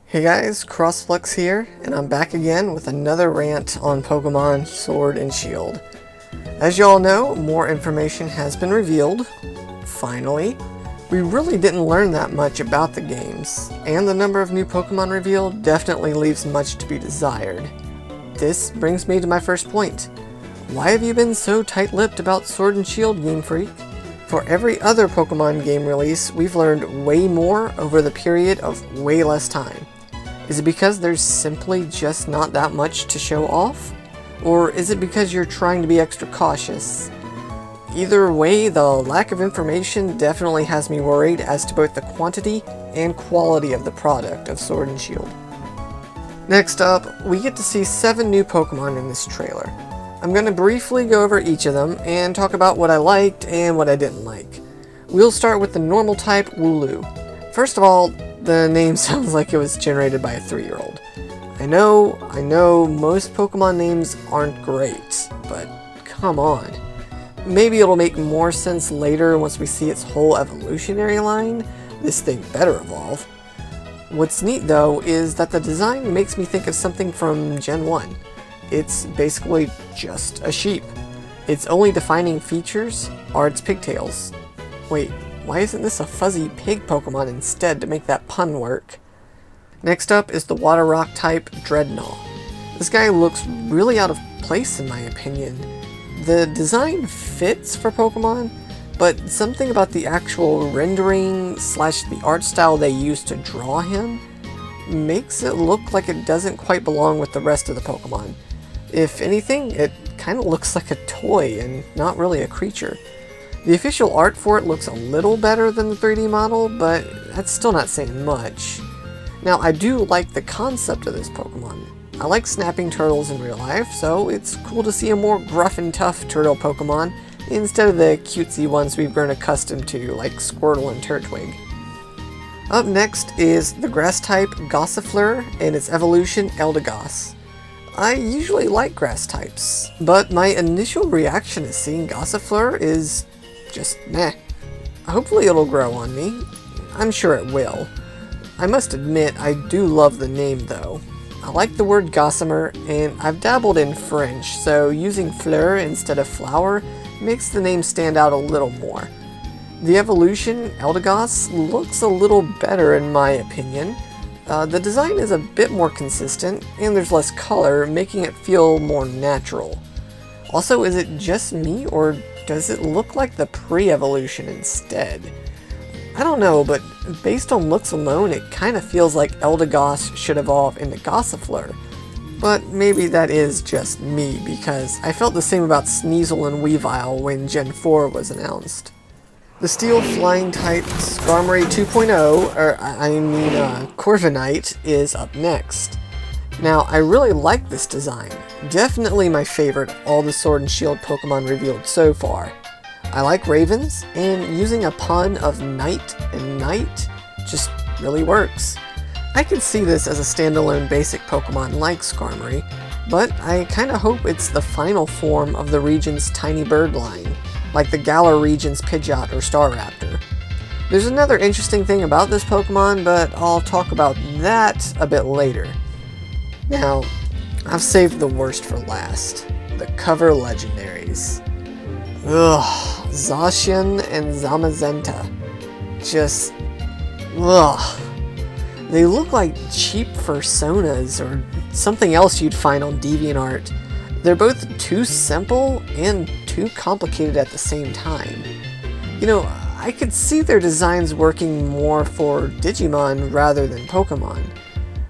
Hey guys, Crossflux here, and I'm back again with another rant on Pokémon Sword and Shield. As you all know, more information has been revealed, finally. We really didn't learn that much about the games, and the number of new Pokémon revealed definitely leaves much to be desired. This brings me to my first point. Why have you been so tight-lipped about Sword and Shield, GameFreak? For every other Pokémon game release, we've learned way more over the period of way less time. Is it because there's simply just not that much to show off? Or is it because you're trying to be extra cautious? Either way, the lack of information definitely has me worried as to both the quantity and quality of the product of Sword and Shield. Next up, we get to see 7 new Pokemon in this trailer. I'm going to briefly go over each of them and talk about what I liked and what I didn't like. We'll start with the normal type, Wooloo. First of all, the name sounds like it was generated by a 3-year-old. I know, most Pokemon names aren't great, but come on. Maybe it'll make more sense later once we see its whole evolutionary line. This thing better evolve. What's neat though is that the design makes me think of something from Gen 1. It's basically just a sheep. Its only defining features are its pigtails. Wait, why isn't this a fuzzy pig Pokemon instead to make that pun work? Next up is the Water Rock type Dreadnought. This guy looks really out of place in my opinion. The design fits for Pokemon, but something about the actual rendering / the art style they used to draw him makes it look like it doesn't quite belong with the rest of the Pokemon. If anything, it kind of looks like a toy and not really a creature. The official art for it looks a little better than the 3D model, but that's still not saying much. Now, I do like the concept of this Pokemon. I like snapping turtles in real life, so it's cool to see a more gruff and tough turtle Pokemon instead of the cutesy ones we've grown accustomed to, like Squirtle and Turtwig. Up next is the grass type Gossifleur and its evolution Eldegoss. I usually like grass types, but my initial reaction to seeing Gossifleur is just meh. Hopefully it'll grow on me. I'm sure it will. I must admit I do love the name though. I like the word gossamer, and I've dabbled in French, so using fleur instead of flower makes the name stand out a little more. The evolution, Eldegoss, looks a little better in my opinion. The design is a bit more consistent, and there's less color, making it feel more natural. Also, is it just me, or does it look like the pre-evolution instead? I don't know, but based on looks alone, it kind of feels like Eldegoss should evolve into Gossifleur. But maybe that is just me, because I felt the same about Sneasel and Weavile when Gen 4 was announced. The Steel Flying type Skarmory 2.0, Corviknight, is up next. Now, I really like this design. Definitely my favorite of all the Sword and Shield Pokemon revealed so far. I like ravens, and using a pun of knight and night just really works. I could see this as a standalone basic Pokemon like Skarmory, but I kinda hope it's the final form of the region's tiny bird line, like the Galar region's Pidgeot or Staraptor. There's another interesting thing about this Pokemon, but I'll talk about that a bit later. Now, I've saved the worst for last. The cover legendaries. Ugh, Zacian and Zamazenta. Just, ugh. They look like cheap Fursonas or something else you'd find on DeviantArt. They're both too simple and too complicated at the same time. You know, I could see their designs working more for Digimon rather than Pokemon.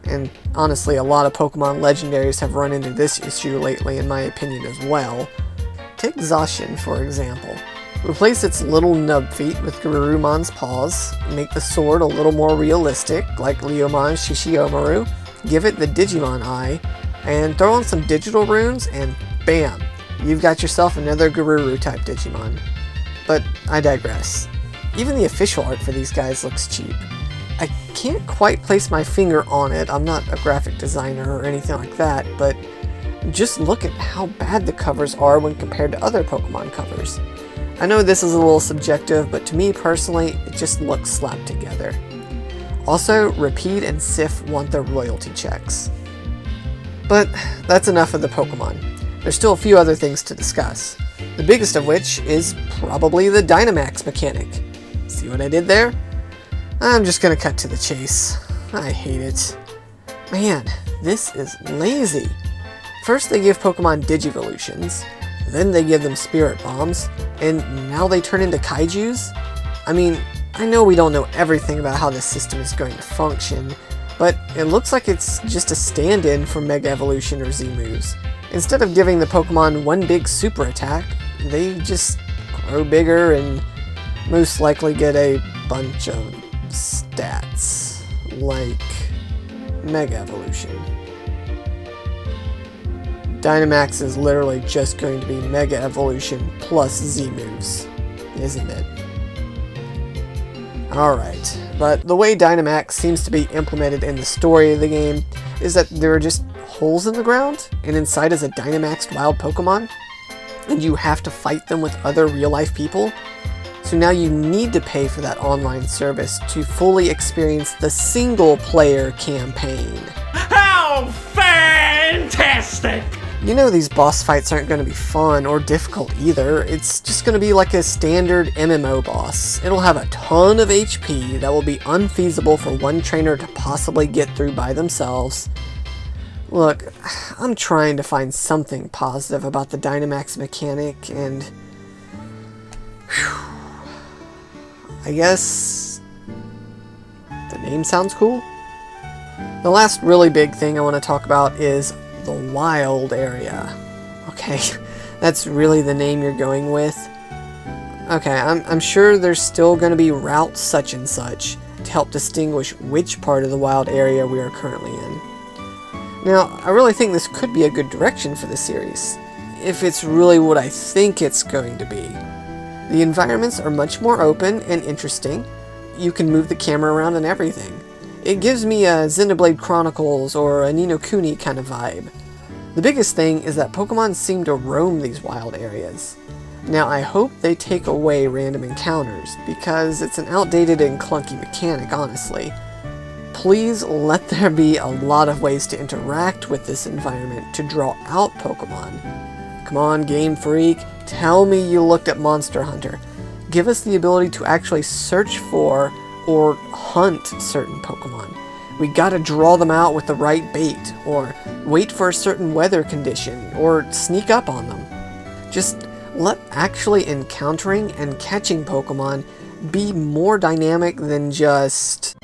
And honestly, a lot of Pokemon legendaries have run into this issue lately in my opinion as well. Take Zacian for example. Replace its little nub feet with Garurumon's paws, make the sword a little more realistic like Leomon's Shishiyomaru, give it the Digimon eye, and throw on some digital runes and bam! You've got yourself another Garuru type Digimon. But I digress. Even the official art for these guys looks cheap. I can't quite place my finger on it, I'm not a graphic designer or anything like that, but just look at how bad the covers are when compared to other Pokemon covers. I know this is a little subjective, but to me personally, it just looks slapped together. Also, Rapide and Sif want their royalty checks. But that's enough of the Pokemon. There's still a few other things to discuss. The biggest of which is probably the Dynamax mechanic. See what I did there? I'm just gonna cut to the chase. I hate it. Man, this is lazy. First they give Pokemon Digivolutions, then they give them Spirit Bombs, and now they turn into Kaijus? I mean, I know we don't know everything about how this system is going to function, but it looks like it's just a stand-in for Mega Evolution or Z moves. Instead of giving the Pokemon one big super attack, they just grow bigger and most likely get a bunch of stats, like Mega Evolution. Dynamax is literally just going to be Mega Evolution plus Z moves, isn't it? Alright, but the way Dynamax seems to be implemented in the story of the game is that there are just holes in the ground, and inside is a Dynamaxed wild Pokemon, and you have to fight them with other real-life people. So now you need to pay for that online service to fully experience the single-player campaign. How fantastic! You know these boss fights aren't going to be fun or difficult either. It's just going to be like a standard MMO boss. It'll have a ton of HP that will be unfeasible for one trainer to possibly get through by themselves. Look, I'm trying to find something positive about the Dynamax mechanic, and I guess the name sounds cool. The last really big thing I want to talk about is the wild area. Okay, that's really the name you're going with? Okay, I'm sure there's still going to be Route such and such to help distinguish which part of the wild area we are currently in. Now, I really think this could be a good direction for the series, if it's really what I think it's going to be. The environments are much more open and interesting. You can move the camera around and everything. It gives me a Xenoblade Chronicles or a Ni no Kuni kind of vibe. The biggest thing is that Pokemon seem to roam these wild areas. Now I hope they take away random encounters, because it's an outdated and clunky mechanic, honestly. Please let there be a lot of ways to interact with this environment to draw out Pokemon. Come on, Game Freak, tell me you looked at Monster Hunter. Give us the ability to actually search for or hunt certain Pokemon. We gotta draw them out with the right bait, or wait for a certain weather condition, or sneak up on them. Just let actually encountering and catching Pokemon be more dynamic than just...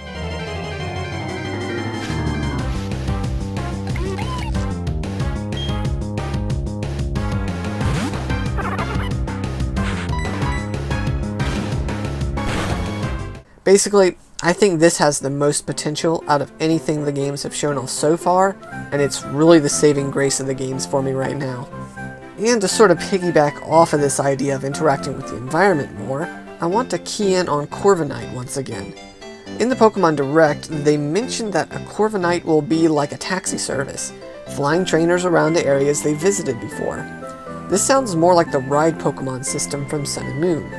Basically, I think this has the most potential out of anything the games have shown us so far, and it's really the saving grace of the games for me right now. And to sort of piggyback off of this idea of interacting with the environment more, I want to key in on Corviknight once again. In the Pokemon Direct, they mentioned that a Corviknight will be like a taxi service, flying trainers around the areas they visited before. This sounds more like the ride Pokemon system from Sun and Moon.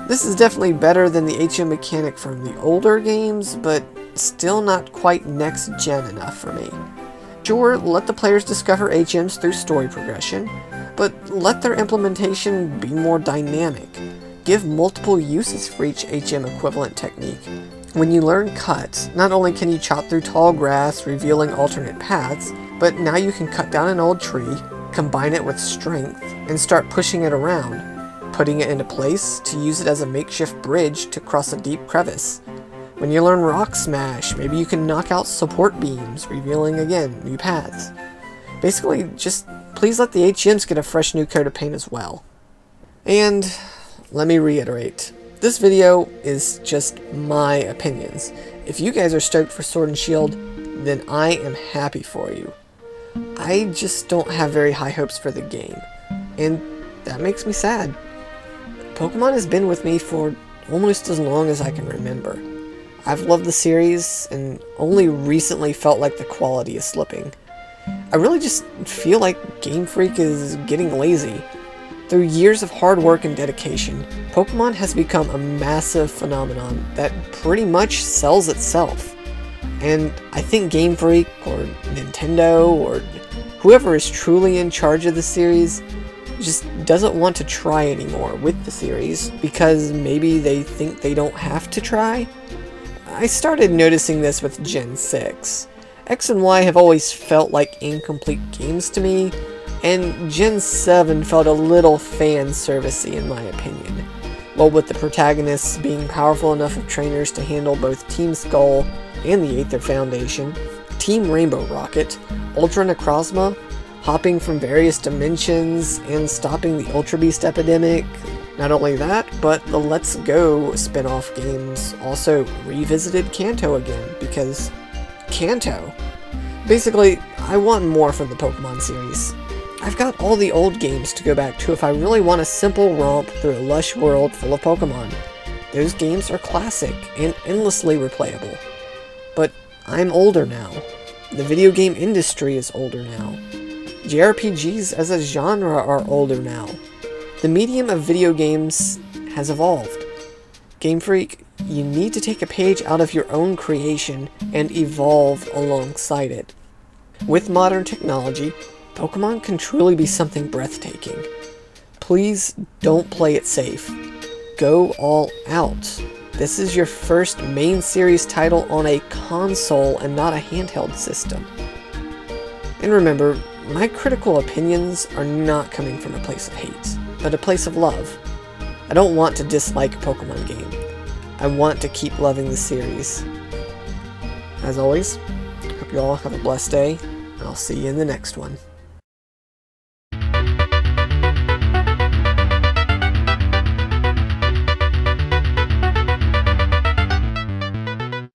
This is definitely better than the HM mechanic from the older games, but still not quite next-gen enough for me. Sure, let the players discover HMs through story progression, but let their implementation be more dynamic. Give multiple uses for each HM equivalent technique. When you learn Cut, not only can you chop through tall grass, revealing alternate paths, but now you can cut down an old tree, combine it with Strength, and start pushing it around, putting it into place to use it as a makeshift bridge to cross a deep crevice. When you learn Rock Smash, maybe you can knock out support beams, revealing again new paths. Basically, just please let the HMs get a fresh new coat of paint as well. And let me reiterate, this video is just my opinions. If you guys are stoked for Sword and Shield, then I am happy for you. I just don't have very high hopes for the game, and that makes me sad. Pokemon has been with me for almost as long as I can remember. I've loved the series, and only recently felt like the quality is slipping. I really just feel like Game Freak is getting lazy. Through years of hard work and dedication, Pokemon has become a massive phenomenon that pretty much sells itself. And I think GameFreak or Nintendo or whoever is truly in charge of the series just doesn't want to try anymore with the series because maybe they think they don't have to try. I started noticing this with Gen 6. X and Y have always felt like incomplete games to me, and Gen 7 felt a little fan servicey in my opinion. Well, with the protagonists being powerful enough of trainers to handle both Team Skull and the Aether Foundation, Team Rainbow Rocket, Ultra Necrozma, hopping from various dimensions and stopping the Ultra Beast epidemic. Not only that, but the Let's Go spin-off games also revisited Kanto again, because Kanto. Basically, I want more from the Pokemon series. I've got all the old games to go back to if I really want a simple romp through a lush world full of Pokemon. Those games are classic and endlessly replayable. But I'm older now. The video game industry is older now. JRPGs as a genre are older now. The medium of video games has evolved. GameFreak, you need to take a page out of your own creation and evolve alongside it. With modern technology, Pokemon can truly be something breathtaking. Please don't play it safe. Go all out. This is your first main series title on a console and not a handheld system. And remember, my critical opinions are not coming from a place of hate, but a place of love. I don't want to dislike a Pokemon game. I want to keep loving the series. As always, hope you all have a blessed day, and I'll see you in the next one.